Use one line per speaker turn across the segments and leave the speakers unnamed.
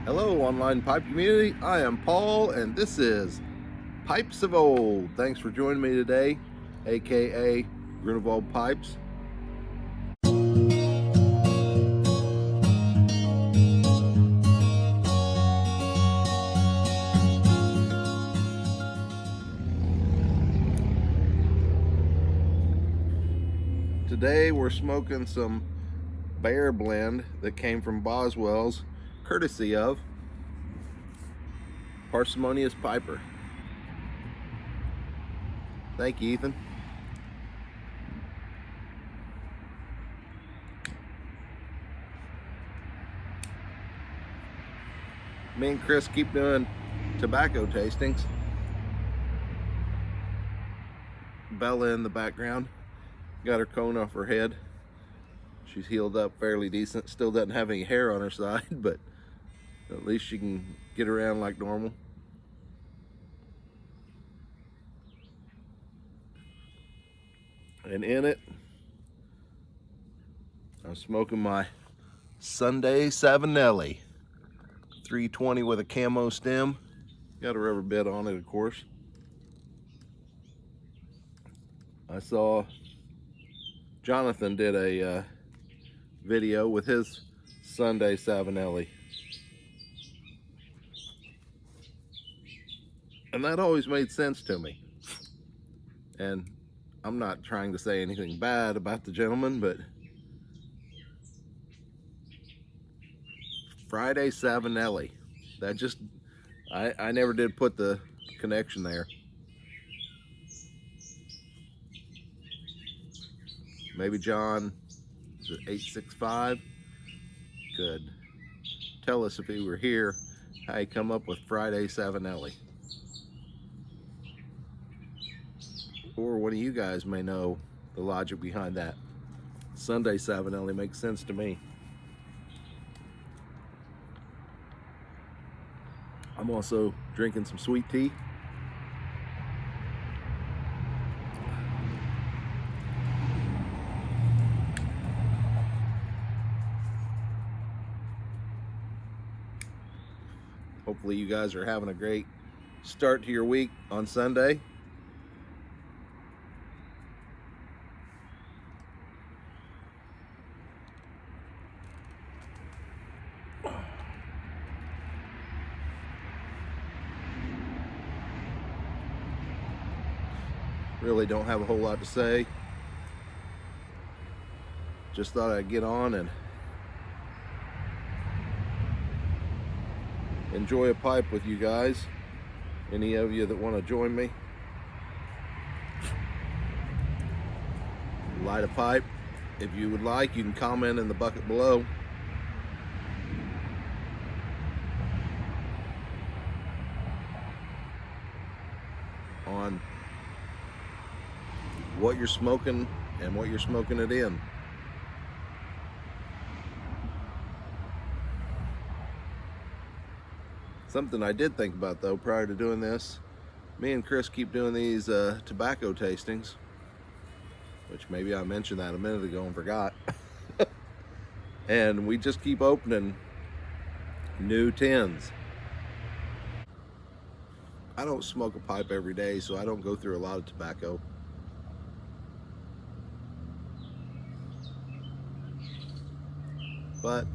Hello, online pipe community. I am Paul, and this is Pipes of Old. Thanks for joining me today, aka Grunewald Pipes. Today we're smoking some Bear blend that came from Boswell's, courtesy of Parsimonious Piper. Thank you, Ethan. Me and Chris keep doing tobacco tastings. Bella in the background, got her cone off her head. She's healed up fairly decent. Still doesn't have any hair on her side, but at least she can get around like normal. And in it, I'm smoking my Sunday Savinelli 320 with a camo stem. Got a rubber bit on it, of course. I saw Jonathan did a video with his Sunday Savinelli, and that always made sense to me. And I'm not trying to say anything bad about the gentleman, but Friday Savinelli, that just, I never did put the connection there. Maybe John, is it 865, could tell us if he were here how he come up with Friday Savinelli. Or one of you guys may know the logic behind that. Sunday Savinelli makes sense to me. I'm also drinking some sweet tea. Hopefully you guys are having a great start to your week on Sunday. Really don't have a whole lot to say. Just thought I'd get on and enjoy a pipe with you guys. Any of you that want to join me, light a pipe. If you would like, you can comment in the bucket below. On what you're smoking and what you're smoking it in. Something I did think about though prior to doing this, me and Chris keep doing these tobacco tastings, which maybe I mentioned that a minute ago and forgot. And we just keep opening new tins. I don't smoke a pipe every day, so I don't go through a lot of tobacco. But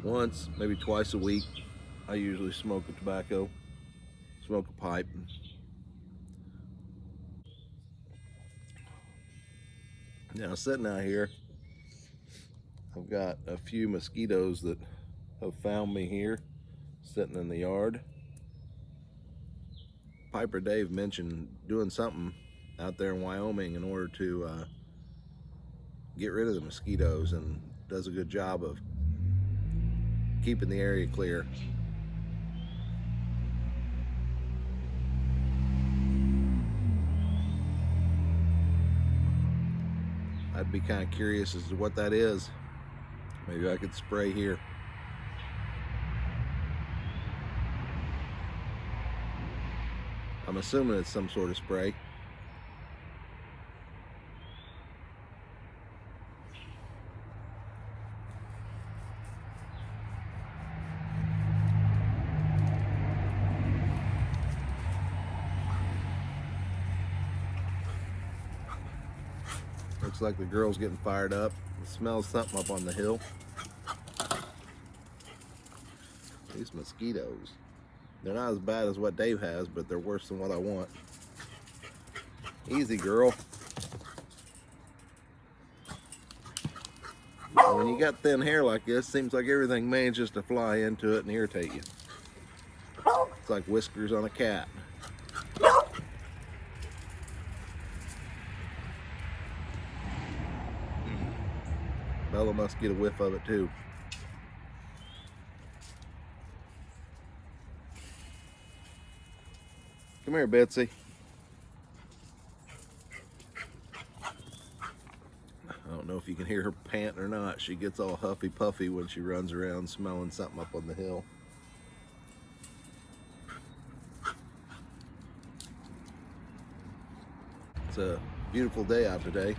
once, maybe twice a week, I usually smoke a tobacco, smoke a pipe. Now sitting out here, I've got a few mosquitoes that have found me here, sitting in the yard. Piper Dave mentioned doing something out there in Wyoming in order to get rid of the mosquitoes, and does a good job of keeping the area clear. I'd be kind of curious as to what that is. Maybe I could spray here. I'm assuming it's some sort of spray. Looks like the girl's getting fired up. It smells something up on the hill. These mosquitoes. They're not as bad as what Dave has, but they're worse than what I want. Easy, girl. When you got thin hair like this, seems like everything manages to fly into it and irritate you. It's like whiskers on a cat. Bella must get a whiff of it too. Come here, Betsy. I don't know if you can hear her panting or not. She gets all huffy puffy when she runs around smelling something up on the hill. It's a beautiful day out today.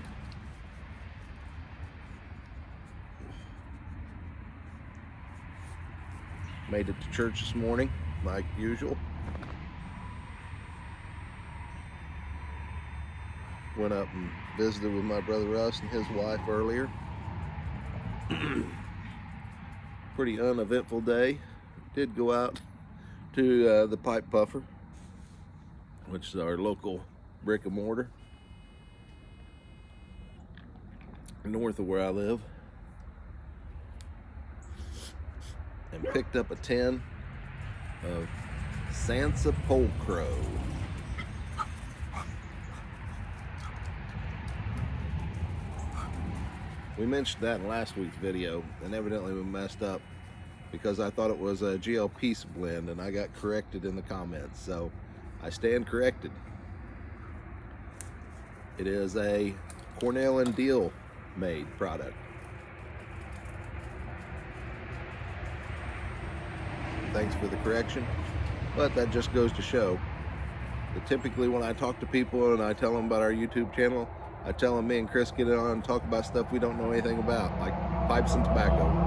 Made it to church this morning, like usual. Went up and visited with my brother Russ and his wife earlier. Pretty uneventful day. Did go out to the Pipe Puffer, which is our local brick and mortar north of where I live, and picked up a tin of Sansa Polcrow. We mentioned that in last week's video, and evidently we messed up because I thought it was a GL Peace blend, and I got corrected in the comments, so I stand corrected. It is a Cornell and Deal made product. Thanks for the correction, but that just goes to show that typically when I talk to people and I tell them about our YouTube channel, I tell them me and Chris get on and talk about stuff we don't know anything about, like pipes and tobacco.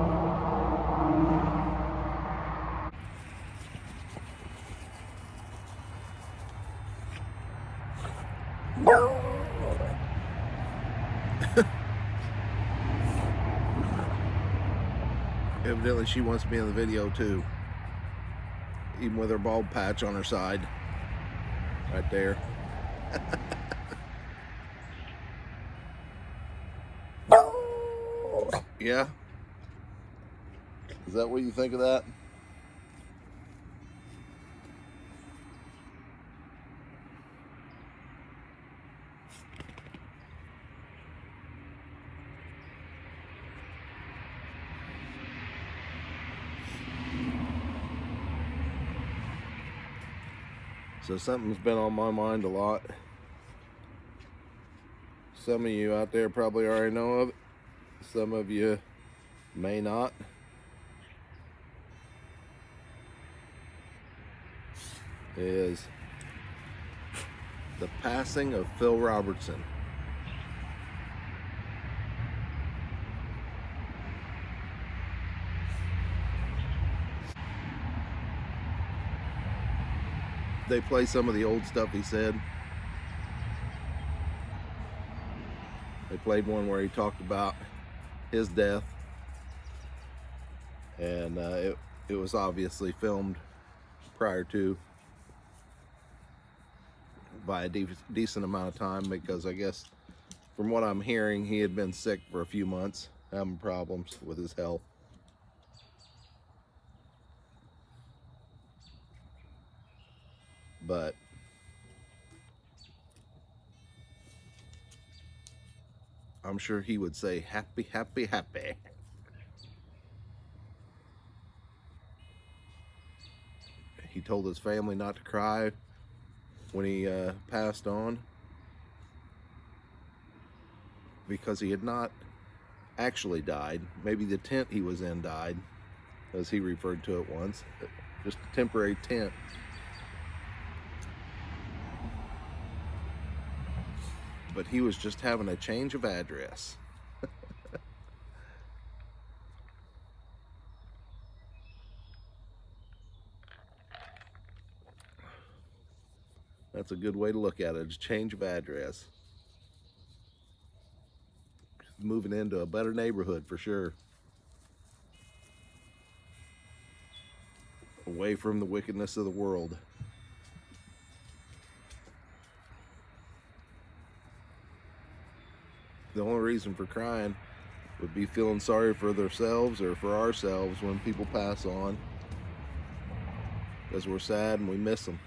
Evidently she wants to be in the video too, even with her bald patch on her side right there. Yeah? Is that what you think of that? So something's been on my mind a lot. Some of you out there probably already know of it. Some of you may not. Is the passing of Phil Robertson. They play some of the old stuff he said. They played one where he talked about his death, and it was obviously filmed prior to, by a decent amount of time, because I guess from what I'm hearing he had been sick for a few months, having problems with his health. But I'm sure he would say happy, happy, happy. He told his family not to cry when he passed on, because he had not actually died. Maybe the tent he was in died, as he referred to it once. Just a temporary tent. But he was just having a change of address. That's a good way to look at it, a change of address. moving into a better neighborhood for sure. Away from the wickedness of the world. The only reason for crying would be feeling sorry for themselves or for ourselves when people pass on, because we're sad and we miss them.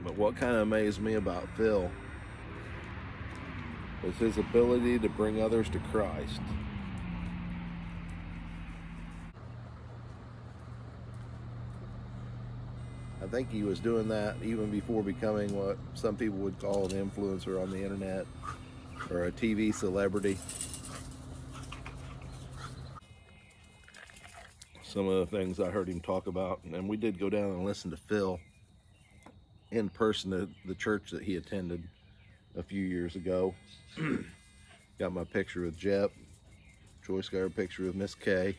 But what kind of amazed me about Phil was his ability to bring others to Christ. I think he was doing that even before becoming what some people would call an influencer on the internet or a TV celebrity. Some of the things I heard him talk about, and we did go down and listen to Phil in person at the church that he attended a few years ago. Got my picture with Jep. Joyce got her picture with Miss Kay.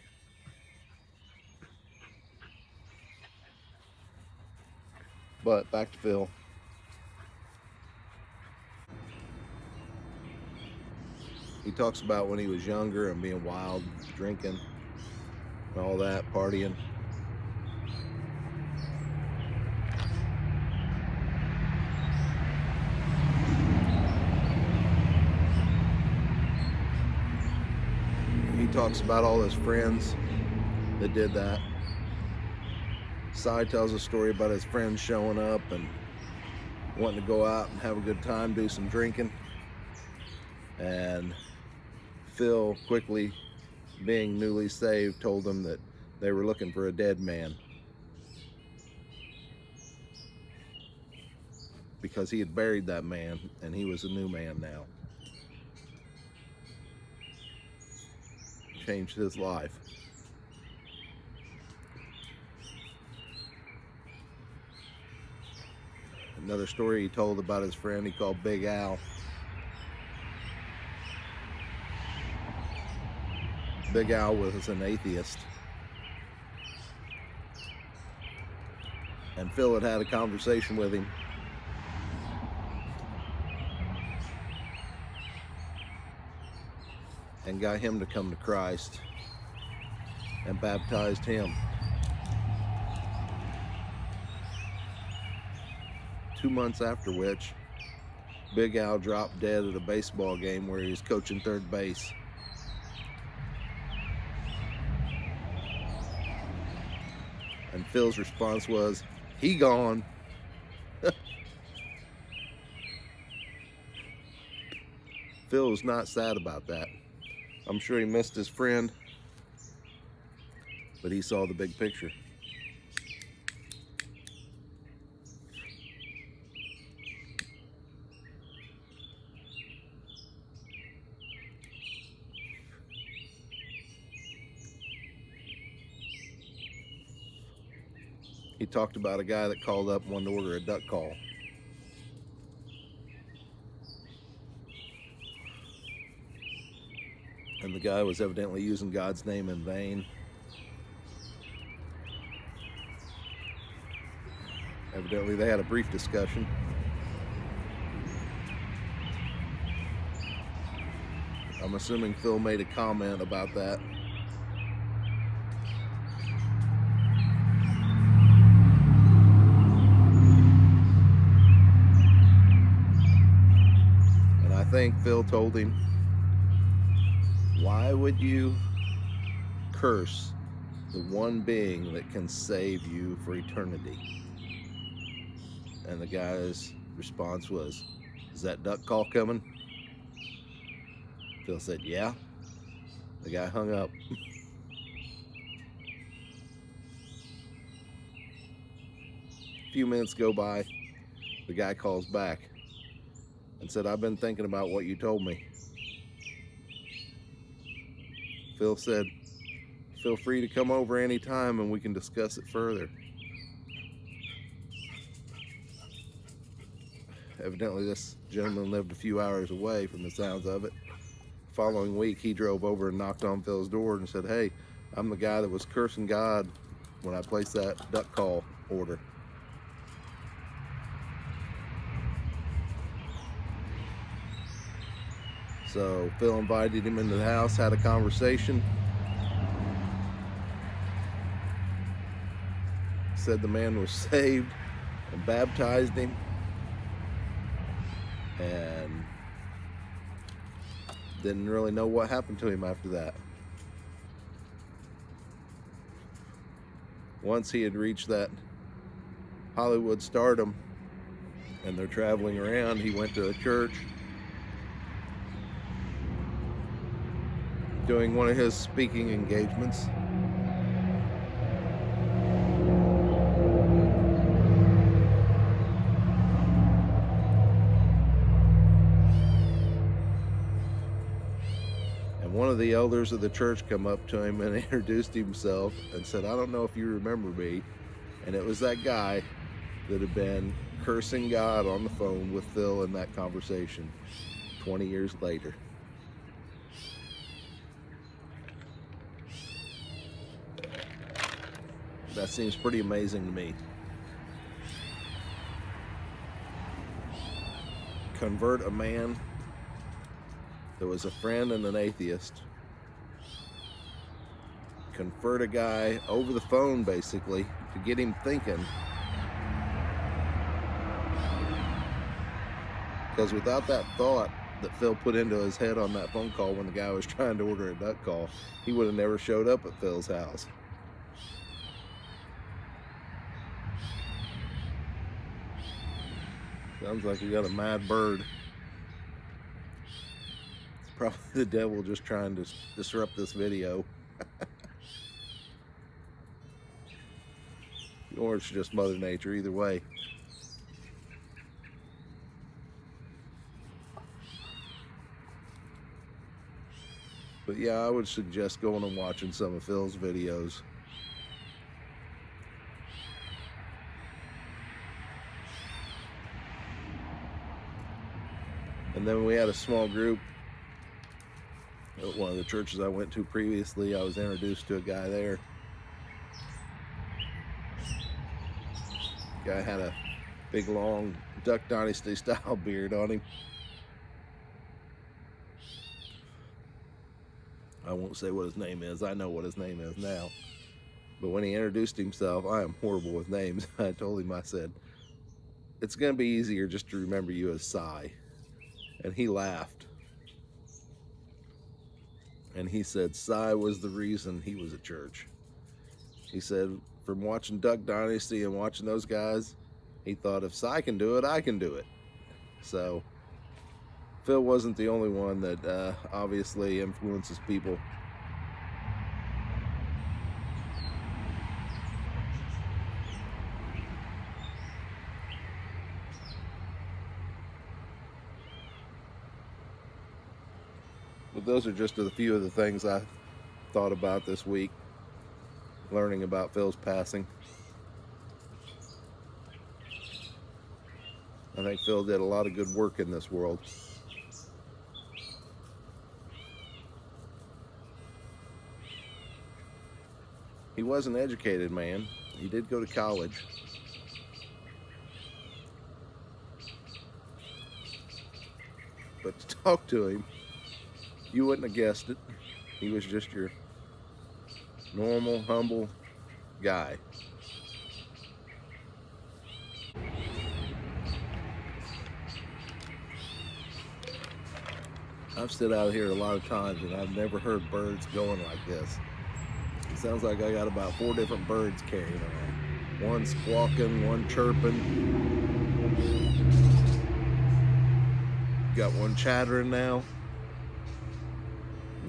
But back to Phil. He talks about when he was younger and being wild, drinking, and all that, partying. He talks about all his friends that did that. Cy tells a story about his friends showing up and wanting to go out and have a good time, do some drinking. And Phil, quickly being newly saved, told them that they were looking for a dead man, because he had buried that man and he was a new man now. Changed his life. Another story he told about his friend he called Big Al. Big Al was an atheist. And Phil had a conversation with him. And got him to come to Christ and baptized him. 2 months after which, Big Al dropped dead at a baseball game where he was coaching third base. And Phil's response was, "He gone." Phil was not sad about that. I'm sure he missed his friend, but he saw the big picture. He talked about a guy that called up and wanted to order a duck call. And the guy was evidently using God's name in vain. Evidently they had a brief discussion. I'm assuming Phil made a comment about that. And I think Phil told him, "Why would you curse the one being that can save you for eternity?" And the guy's response was, "Is that duck call coming?" Phil said, "Yeah." The guy hung up. A few minutes go by. The guy calls back and said, "I've been thinking about what you told me." Phil said, "Feel free to come over anytime and we can discuss it further." Evidently this gentleman lived a few hours away from the sounds of it. The following week he drove over and knocked on Phil's door and said, "Hey, I'm the guy that was cursing God when I placed that duck call order. So Phil invited him into the house, had a conversation. Said the man was saved and baptized him. And didn't really know what happened to him after that. Once he had reached that Hollywood stardom and they're traveling around, he went to a church doing one of his speaking engagements. And one of the elders of the church come up to him and introduced himself and said, "I don't know if you remember me." And it was that guy that had been cursing God on the phone with Phil in that conversation 20 years later. That seems pretty amazing to me. Convert a man that was a friend and an atheist. Convert a guy over the phone, basically, to get him thinking. Because without that thought that Phil put into his head on that phone call when the guy was trying to order a duck call, he would have never showed up at Phil's house. Sounds like we got a mad bird. It's probably the devil just trying to disrupt this video. Or it's just Mother Nature, either way. But yeah, I would suggest going and watching some of Phil's videos. And then we had a small group at one of the churches I went to previously. I was introduced to a guy there. The guy had a big, long Duck Dynasty style beard on him. I won't say what his name is. I know what his name is now. But when he introduced himself, I am horrible with names. I told him, I said, "It's going to be easier just to remember you as Cy." And he laughed. And he said Cy was the reason he was at church. He said from watching Duck Dynasty and watching those guys, he thought if Cy can do it, I can do it. So Phil wasn't the only one that obviously influences people. But those are just a few of the things I thought about this week, learning about Phil's passing. I think Phil did a lot of good work in this world. He was an educated man. He did go to college. But to talk to him, you wouldn't have guessed it. He was just your normal, humble guy. I've stood out here a lot of times and I've never heard birds going like this. It sounds like I got about 4 different birds carrying on. One squawking, one chirping. Got one chattering now.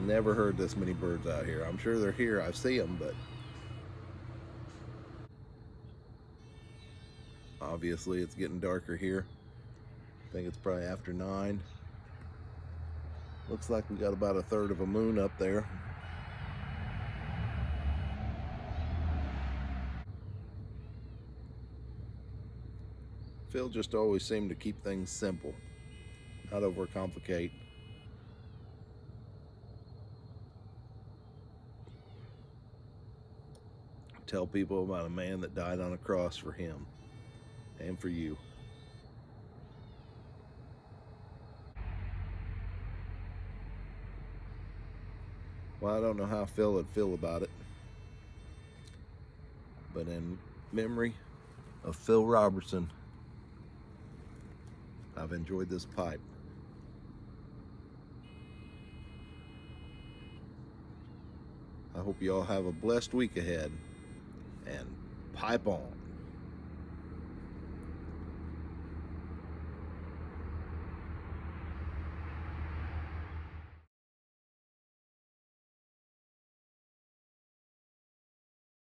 Never heard this many birds out here. I'm sure they're here. I see them, but obviously it's getting darker here. I think it's probably after 9. Looks like we got about 1/3 of a moon up there. Phil just always seemed to keep things simple, not overcomplicate. Tell people about a man that died on a cross for him and for you. Well, I don't know how Phil would feel about it, but in memory of Phil Robertson, I've enjoyed this pipe. I hope you all have a blessed week ahead, and pipe on.